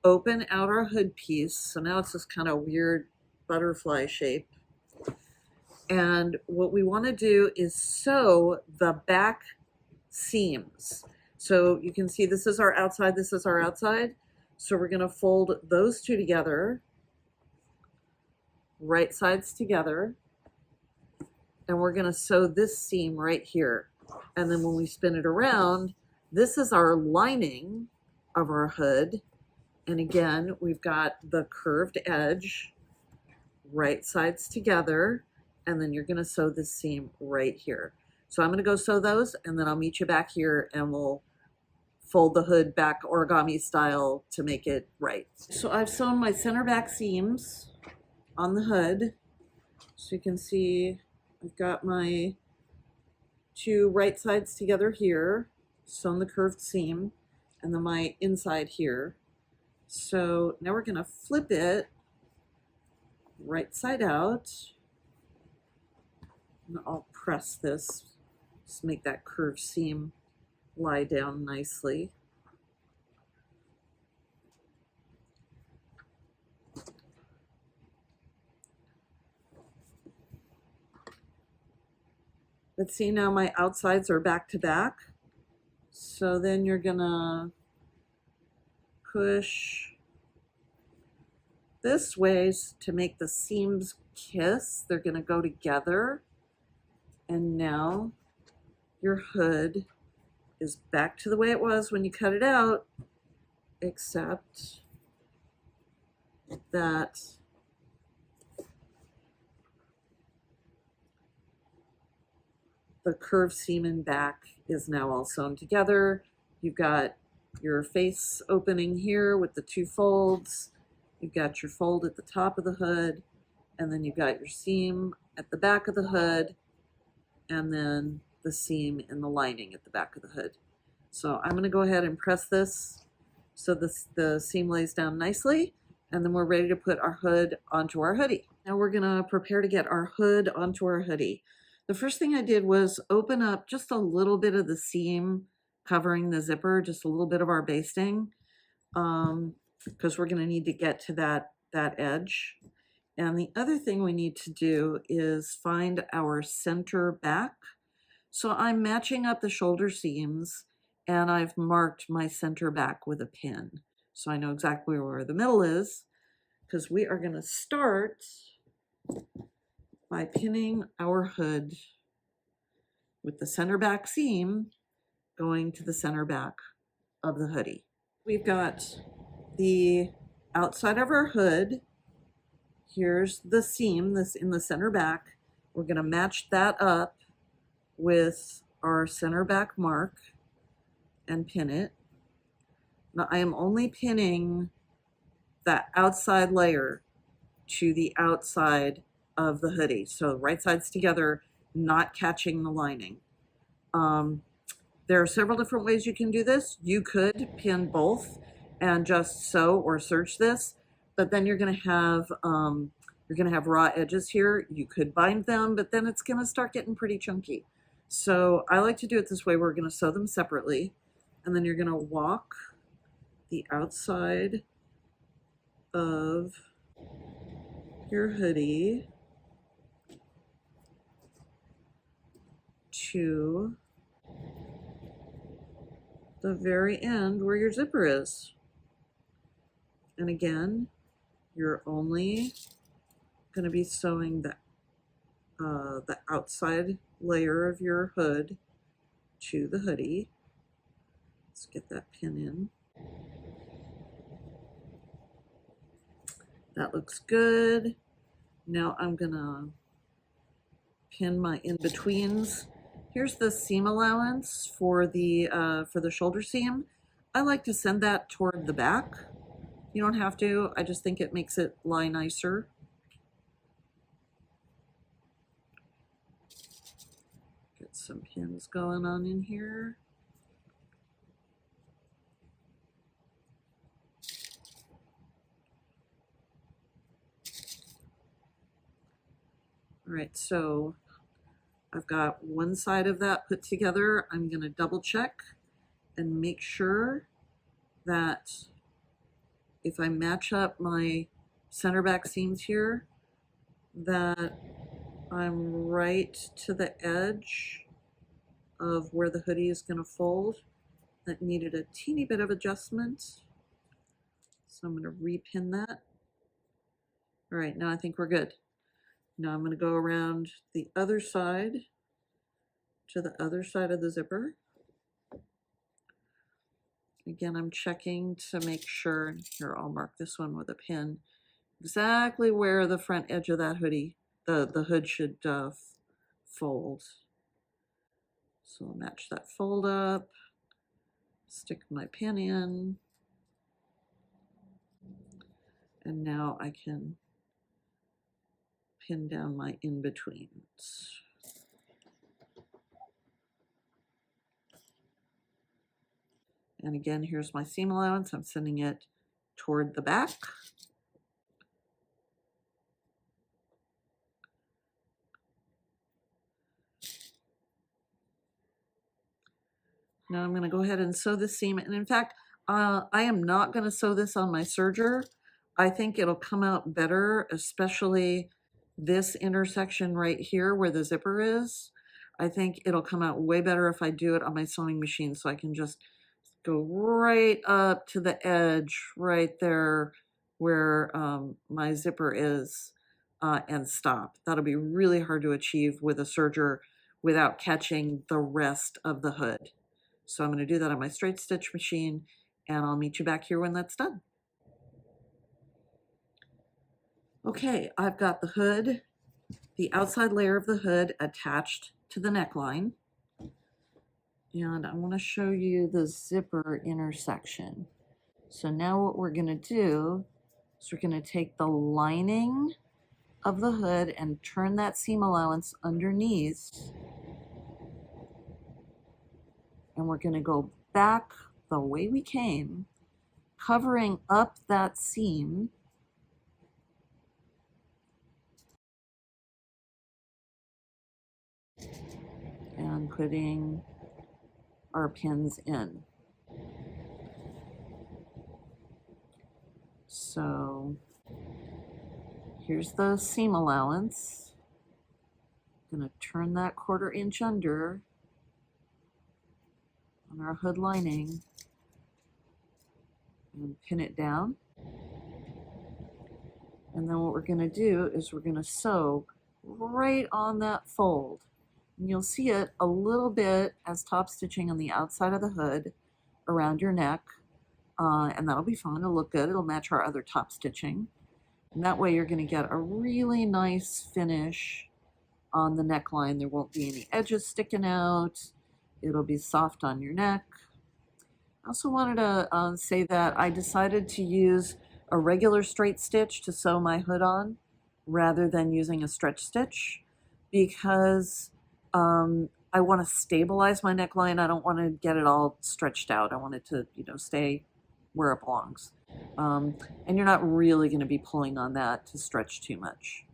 Speaker 1: open out our hood piece. So now it's this kind of weird butterfly shape. And what we want to do is sew the back seams. So you can see this is our outside, this is our outside. So we're going to fold those two together, right sides together, and we're going to sew this seam right here. And then when we spin it around, this is our lining of our hood. And again, we've got the curved edge, right sides together, and then you're going to sew this seam right here. So I'm going to go sew those, and then I'll meet you back here and we'll fold the hood back origami style to make it right. So I've sewn my center back seams on the hood. So you can see I've got my two right sides together here, sewn the curved seam, and then my inside here. So now we're going to flip it right side out. And I'll press this, just make that curved seam lie down nicely. But see, now my outsides are back to back. So then you're gonna push this way to make the seams kiss. They're gonna go together. And now your hood is back to the way it was when you cut it out, except that the curved seam in back is now all sewn together. You've got your face opening here with the two folds. You've got your fold at the top of the hood, and then you've got your seam at the back of the hood, and then the seam in the lining at the back of the hood. So I'm going to go ahead and press this so the seam lays down nicely, and then we're ready to put our hood onto our hoodie. Now we're going to prepare to get our hood onto our hoodie. The first thing I did was open up just a little bit of the seam covering the zipper, just a little bit of our basting, because we're going to need to get to that edge. And the other thing we need to do is find our center back. So I'm matching up the shoulder seams, and I've marked my center back with a pin. So I know exactly where the middle is, because we are going to start by pinning our hood with the center back seam going to the center back of the hoodie. We've got the outside of our hood. Here's the seam that's in the center back. We're going to match that up with our center back mark and pin it. Now I am only pinning that outside layer to the outside of the hoodie. So right sides together, not catching the lining. There are several different ways you can do this. You could pin both and just sew or serge this, but then you're going to have raw edges here. You could bind them, but then it's going to start getting pretty chunky. So I like to do it this way. We're going to sew them separately, and then you're going to walk the outside of your hoodie to the very end where your zipper is. And again, you're only going to be sewing the outside layer of your hood to the hoodie. Let's get that pin in. That looks good. Now I'm gonna pin my in-betweens. Here's the seam allowance for the shoulder seam. I like to send that toward the back. You don't have to, I just think it makes it lie nicer. Get some pins going on in here. All right, so I've got one side of that put together. I'm going to double check and make sure that if I match up my center back seams here, that I'm right to the edge of where the hoodie is going to fold. That needed a teeny bit of adjustment. So I'm going to repin that. All right, now I think we're good. Now I'm going to go around the other side to the other side of the zipper. Again, I'm checking to make sure, here I'll mark this one with a pin, exactly where the front edge of that hoodie, the hood should fold. So I'll match that fold up, stick my pin in, and now I can pin down my in-betweens. And again, here's my seam allowance. I'm sending it toward the back. Now I'm going to go ahead and sew this seam. And in fact, I am not going to sew this on my serger. I think it'll come out better, especially this intersection right here where the zipper is. I think it'll come out way better if I do it on my sewing machine, so I can just go right up to the edge right there where my zipper is and stop. That'll be really hard to achieve with a serger without catching the rest of the hood. So I'm going to do that on my straight stitch machine, and I'll meet you back here when that's done. Okay, I've got the hood, the outside layer of the hood attached to the neckline. And I want to show you the zipper intersection. So now what we're going to do is we're going to take the lining of the hood and turn that seam allowance underneath. And we're going to go back the way we came, covering up that seam. And putting our pins in. So here's the seam allowance. I'm going to turn that 1/4 inch under on our hood lining and pin it down. And then what we're going to do is we're going to sew right on that fold. And you'll see it a little bit as top stitching on the outside of the hood around your neck. And that'll be fun. It'll look good. It'll match our other top stitching. And that way you're going to get a really nice finish on the neckline. There won't be any edges sticking out. It'll be soft on your neck. I also wanted to say that I decided to use a regular straight stitch to sew my hood on rather than using a stretch stitch because I want to stabilize my neckline. I don't want to get it all stretched out. I want it to, stay where it belongs. And you're not really going to be pulling on that to stretch too much.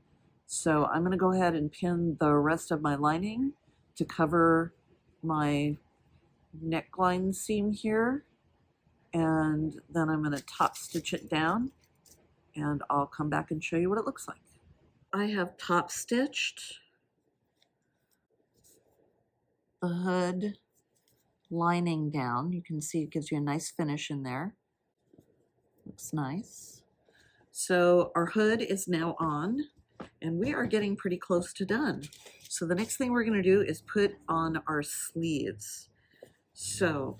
Speaker 1: So I'm going to go ahead and pin the rest of my lining to cover my neckline seam here. And then I'm going to top stitch it down and I'll come back and show you what it looks like. I have top stitched the hood lining down. You can see it gives you a nice finish in there. Looks nice. So our hood is now on and we are getting pretty close to done. So the next thing we're going to do is put on our sleeves. So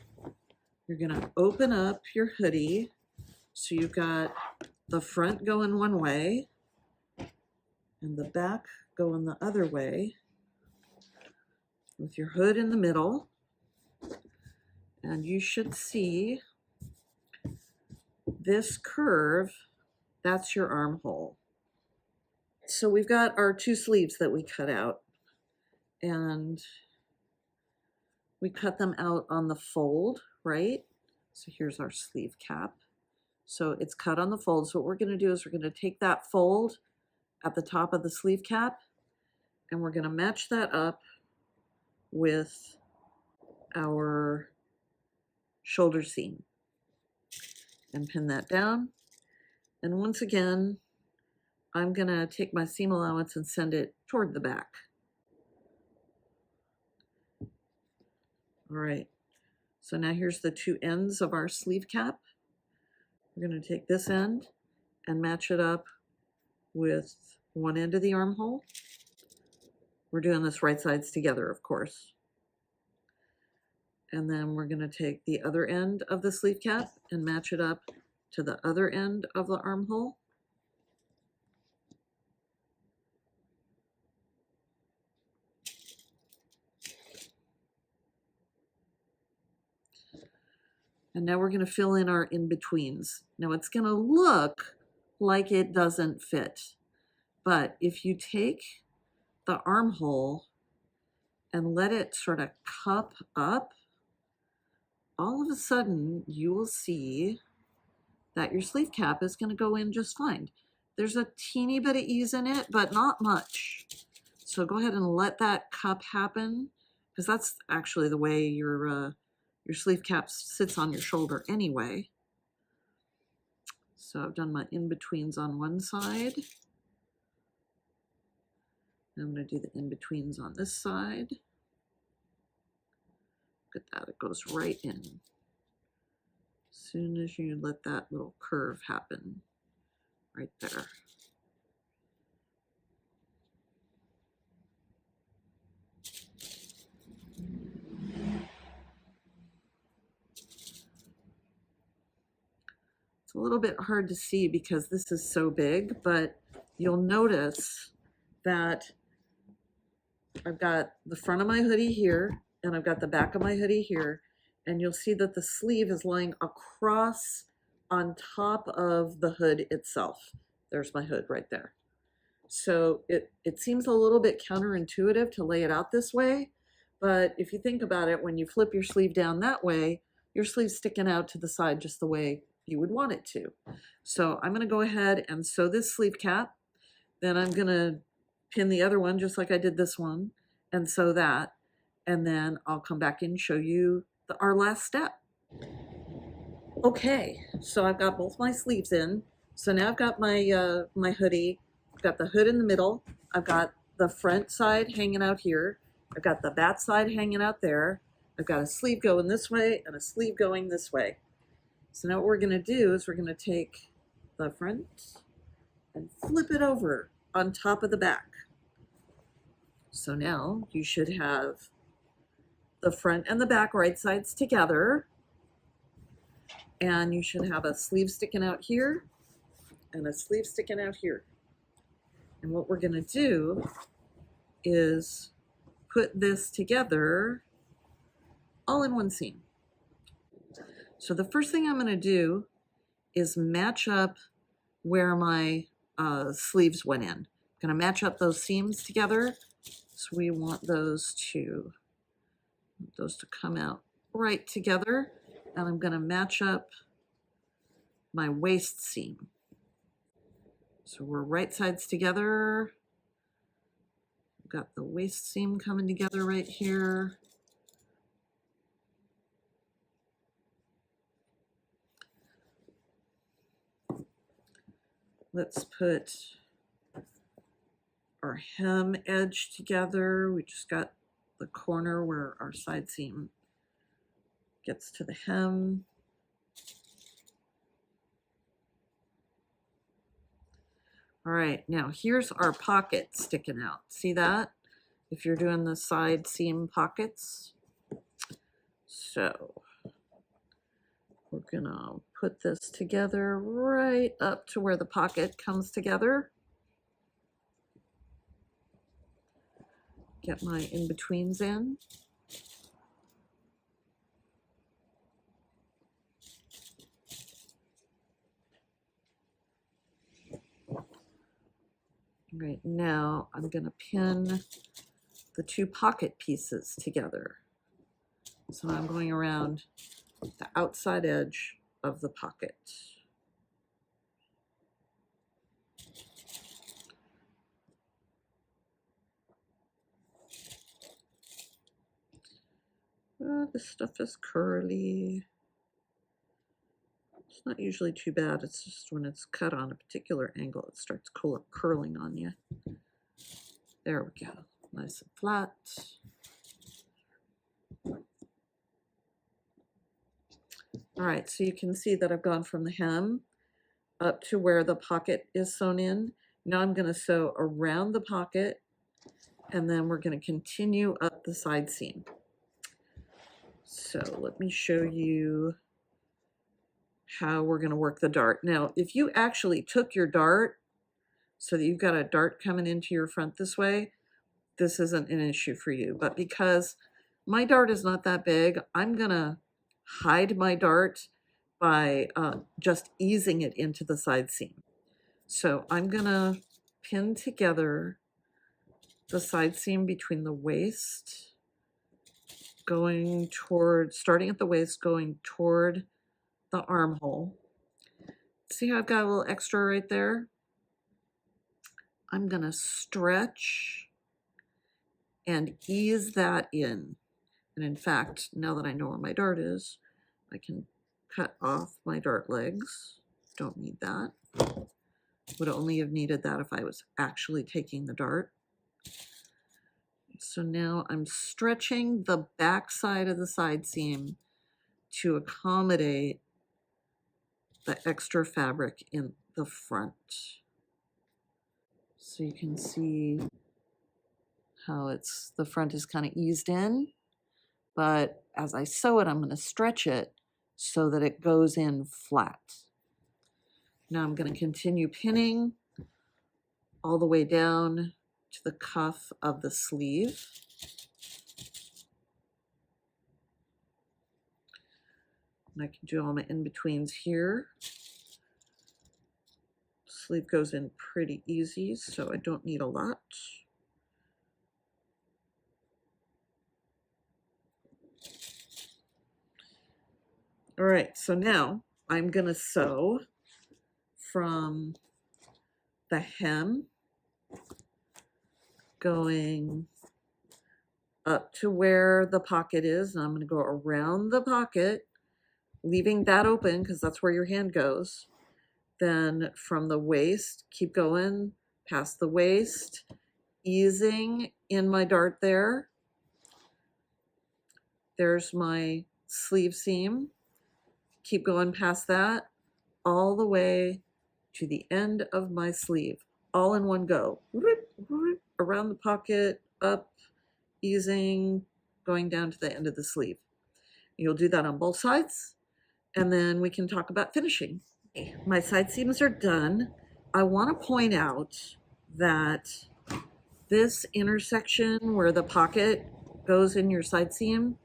Speaker 1: you're going to open up your hoodie. So you've got the front going one way and the back going the other way with your hood in the middle. And you should see this curve, that's your armhole. So we've got our 2 sleeves that we cut out and we cut them out on the fold, right? So here's our sleeve cap. So it's cut on the fold. So what we're going to do is we're going to take that fold at the top of the sleeve cap and we're going to match that up with our shoulder seam and pin that down. And once again, I'm gonna take my seam allowance and send it toward the back. All right, so now here's the two ends of our sleeve cap. We're gonna take this end and match it up with one end of the armhole. We're doing this right sides together, of course. And then we're gonna take the other end of the sleeve cap and match it up to the other end of the armhole. And now we're going to fill in our in-betweens. Now it's going to look like it doesn't fit, but if you take the armhole and let it sort of cup up, all of a sudden you will see that your sleeve cap is going to go in just fine. There's a teeny bit of ease in it, but not much. So go ahead and let that cup happen, because that's actually the way your sleeve cap sits on your shoulder anyway. So I've done my in-betweens on one side. I'm going to do the in-betweens on this side. Look at that, it goes right in. As soon as you let that little curve happen, right there. It's a little bit hard to see because this is so big, but you'll notice that I've got the front of my hoodie here and I've got the back of my hoodie here, and you'll see that the sleeve is lying across on top of the hood itself. There's my hood right there. So it seems a little bit counterintuitive to lay it out this way, but if you think about it, when you flip your sleeve down that way, your sleeve's sticking out to the side just the way you would want it to. So I'm going to go ahead and sew this sleeve cap. Then I'm going to pin the other one just like I did this one and sew that. And then I'll come back and show you our last step. Okay, so I've got both my sleeves in. So now I've got my my hoodie. I've got the hood in the middle. I've got the front side hanging out here. I've got the back side hanging out there. I've got a sleeve going this way and a sleeve going this way. So now what we're going to do is we're going to take the front and flip it over on top of the back. So now you should have the front and the back right sides together, and you should have a sleeve sticking out here and a sleeve sticking out here. And what we're going to do is put this together all in one seam. So the first thing I'm going to do is match up where my sleeves went in. I'm going to match up those seams together. So we want those to come out right together. And I'm going to match up my waist seam. So we're right sides together. We've got the waist seam coming together right here. Let's put our hem edge together. We just got the corner where our side seam gets to the hem. All right, now here's our pocket sticking out. See that? If you're doing the side seam pockets. So we're gonna put this together right up to where the pocket comes together. Get my in-betweens in. Right now, I'm going to pin the two pocket pieces together. So I'm going around the outside edge of the pocket. This stuff is curly. It's not usually too bad. It's just when it's cut on a particular angle, it starts curling on you. There we go. Nice and flat. All right, so you can see that I've gone from the hem up to where the pocket is sewn in. Now I'm going to sew around the pocket, and then we're going to continue up the side seam. So let me show you how we're going to work the dart. Now, if you actually took your dart so that you've got a dart coming into your front this way, this isn't an issue for you. But because my dart is not that big, I'm going to hide my dart by just easing it into the side seam. So I'm going to pin together the side seam between the waist, starting at the waist, going toward the armhole. See how I've got a little extra right there? I'm going to stretch and ease that in. And in fact, now that I know where my dart is, I can cut off my dart legs. Don't need that. Would only have needed that if I was actually taking the dart. So now I'm stretching the back side of the side seam to accommodate the extra fabric in the front. So you can see how the front is kind of eased in, but as I sew it, I'm going to stretch it so that it goes in flat. Now I'm going to continue pinning all the way down to the cuff of the sleeve. And I can do all my in-betweens here. Sleeve goes in pretty easy, so I don't need a lot. All right, so now I'm going to sew from the hem going up to where the pocket is, and I'm going to go around the pocket, leaving that open because that's where your hand goes. Then from the waist, keep going past the waist, easing in my dart there. There's my sleeve seam. Keep going past that all the way to the end of my sleeve, all in one go. Around the pocket, up, easing, going down to the end of the sleeve. You'll do that on both sides, and then we can talk about finishing. My side seams are done. I want to point out that this intersection where the pocket goes in your side seam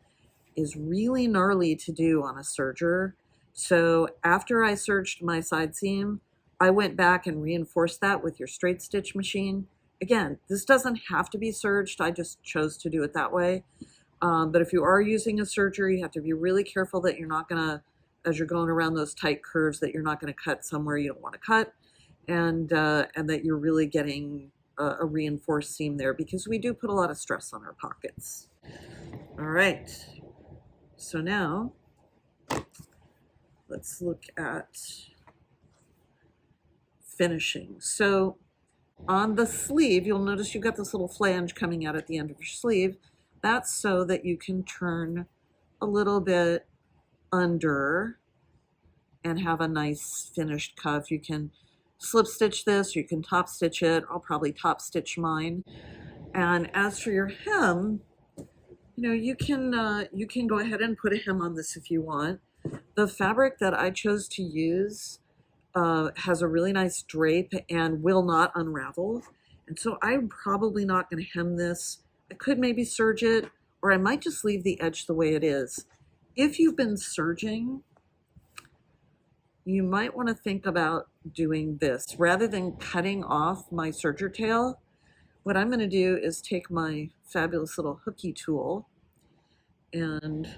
Speaker 1: is really gnarly to do on a serger. So after I serged my side seam, I went back and reinforced that with your straight stitch machine. Again, this doesn't have to be serged. I just chose to do it that way. But if you are using a serger, you have to be really careful that you're not gonna, as you're going around those tight curves, that you're not gonna cut somewhere you don't wanna cut, and that you're really getting a reinforced seam there, because we do put a lot of stress on our pockets. All right, so now let's look at finishing. So on the sleeve, you'll notice you've got this little flange coming out at the end of your sleeve. That's so that you can turn a little bit under and have a nice finished cuff. You can slip stitch this, you can top stitch it. I'll probably top stitch mine. And as for your hem, you can go ahead and put a hem on this if you want. The fabric that I chose to use has a really nice drape and will not unravel. And so I'm probably not going to hem this. I could maybe serge it, or I might just leave the edge the way it is. If you've been serging, you might want to think about doing this. Rather than cutting off my serger tail, what I'm going to do is take my fabulous little hooky tool and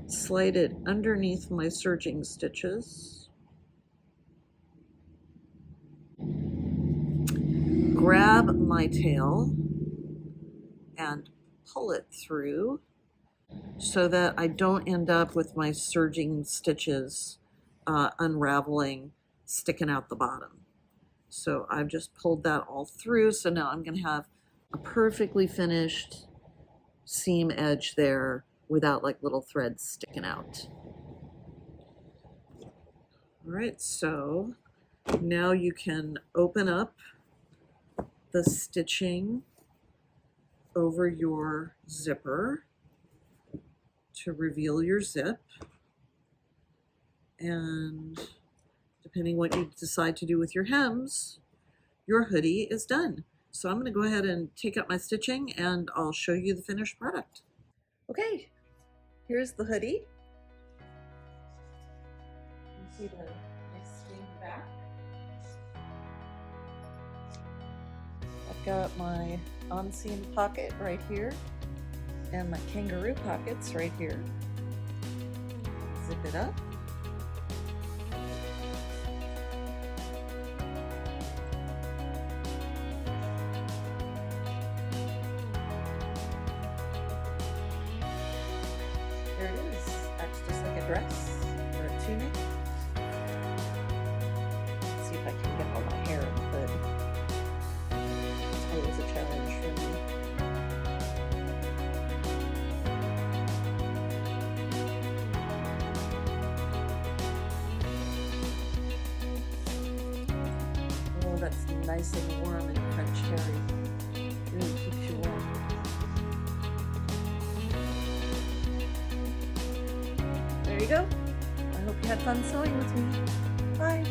Speaker 1: slide it underneath my serging stitches. Grab my tail and pull it through so that I don't end up with my serging stitches unraveling, sticking out the bottom. So I've just pulled that all through. So now I'm going to have a perfectly finished seam edge there without like little threads sticking out. All right, so now you can open up the stitching over your zipper to reveal your zip. And depending what you decide to do with your hems, your hoodie is done. So I'm going to go ahead and take out my stitching and I'll show you the finished product. Okay, here's the hoodie. You see the nice swing back. I've got my on-seam pocket right here and my kangaroo pockets right here. Zip it up. There it is. Acts just like a dress or a tunic. Let's see if I can get all my hair in the hood. It's always a challenge for me. Oh, that's nice and warm and French terry. Really keeps you warm. There you go. I hope you had fun sewing with me. Bye.